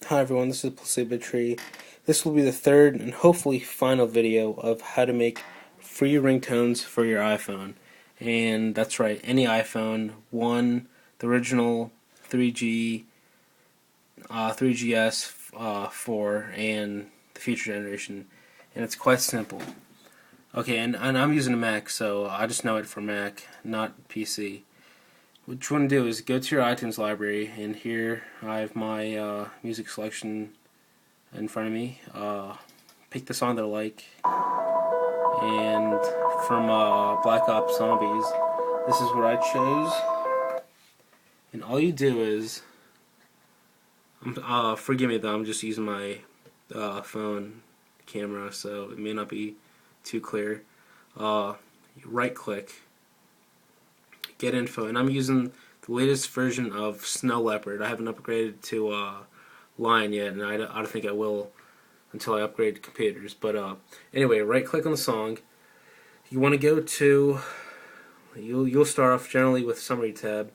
Hi everyone, this is PlaceboTree. This will be the third and hopefully final video of how to make free ringtones for your iPhone. And that's right, any iPhone, 1, the original, 3G, 3GS, 4, and the future generation. And it's quite simple. Okay, and I'm using a Mac, so I just know it for Mac, not PC. What you want to do is go to your iTunes library, and here I have my music selection in front of me. Pick the song that I like, and from Black Ops Zombies, this is what I chose. And all you do is, forgive me though, I'm just using my phone camera, so it may not be too clear. Right click, get info, and I'm using the latest version of Snow Leopard. I haven't upgraded to Lion yet, and I don't think I will until I upgrade computers. But anyway, right click on the song. You want to go to, you'll start off generally with Summary tab.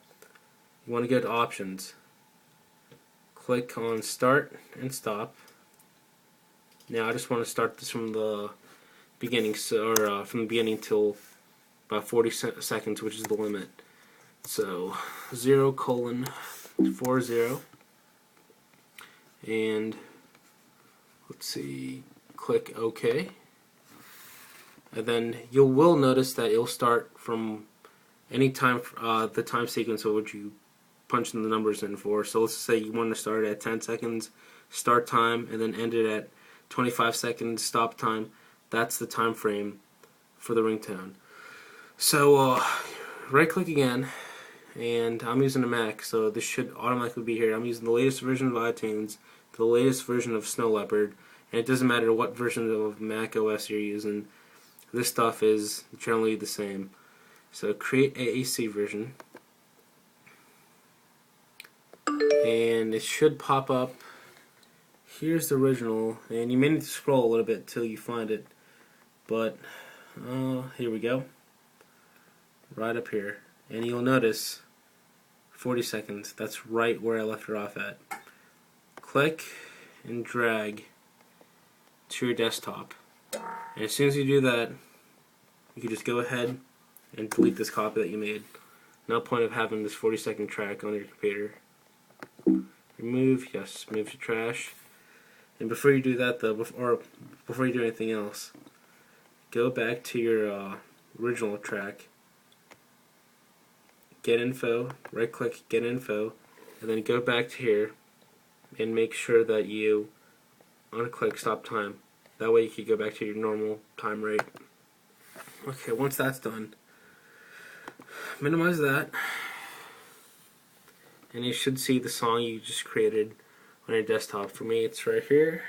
You want to go to Options. Click on Start and Stop. Now I just want to start this from the beginning, or from the beginning till about 40 seconds, which is the limit. So 0:40, and let's see, click OK, and then you will notice that it'll start from any time, the time sequence of which you punch in the numbers in for. So let's say you want to start at 10 seconds start time and then end it at 25 seconds stop time. That's the time frame for the ringtone. So right click again, and I'm using a Mac, so this should automatically be here. I'm using the latest version of iTunes, the latest version of Snow Leopard, and it doesn't matter what version of Mac OS you're using, this stuff is generally the same. So create AAC version, and it should pop up. Here's the original, and you may need to scroll a little bit till you find it, but here we go, right up here, and you'll notice 40 seconds. That's right where I left it off at. Click and drag to your desktop, and as soon as you do that, you can just go ahead and delete this copy that you made. No point of having this 40-second track on your computer. Remove, yes, move to trash. And before you do that though, before you do anything else, go back to your original track, get info, right click, get info, and then go back to here and make sure that you unclick stop time. That way you can go back to your normal time rate. Okay, once that's done, minimize that, and you should see the song you just created on your desktop. For me, it's right here.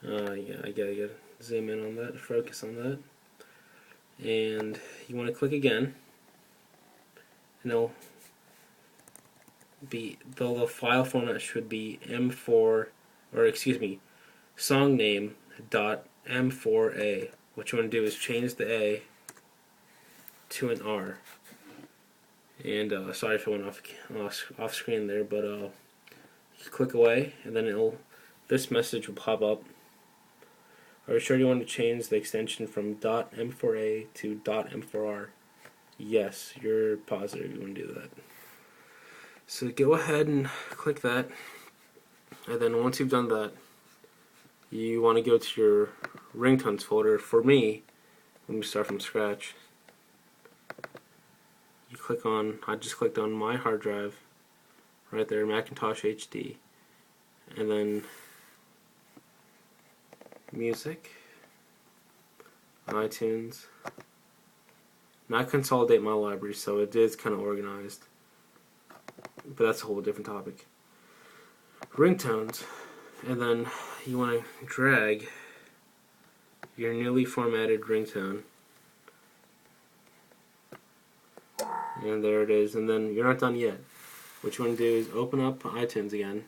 Yeah, I gotta zoom in on that, focus on that, and you want to click again, and the file format should be M4, or excuse me, song name .m4a. What you want to do is change the A to an R. And sorry if I went off screen there, but you click away, and then this message will pop up. Are you sure you want to change the extension from .m4a to .m4r? Yes, you're positive you want to do that. So go ahead and click that, and then once you've done that, you want to go to your ringtones folder. For me, let me start from scratch. You click on, I just clicked on my hard drive, right there, Macintosh HD, and then music, iTunes. Now I consolidate my library, so it is kind of organized, but that's a whole different topic. Ringtones, and then you want to drag your newly formatted ringtone, and there it is. And then you're not done yet. What you want to do is open up iTunes again,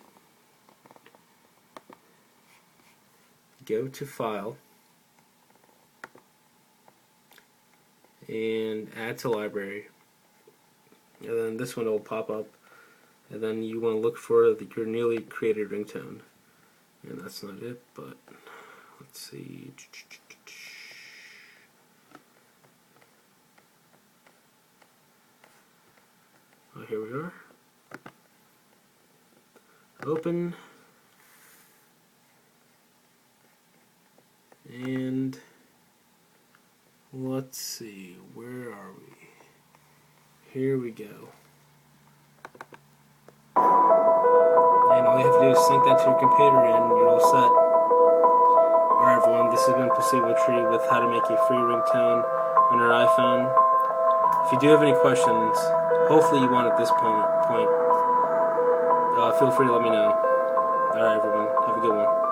go to File, and Add to Library, and then this one will pop up. and then you want to look for your newly created ringtone. And that's not it, but let's see. Oh, here we are. Open. And let's see, where are we? Here we go. And all you have to do is sync that to your computer and you're all set. Alright everyone, this has been PlaceboTree with how to make a free ringtone on your iPhone. If you do have any questions, hopefully you won't at this point, feel free to let me know. Alright everyone, have a good one.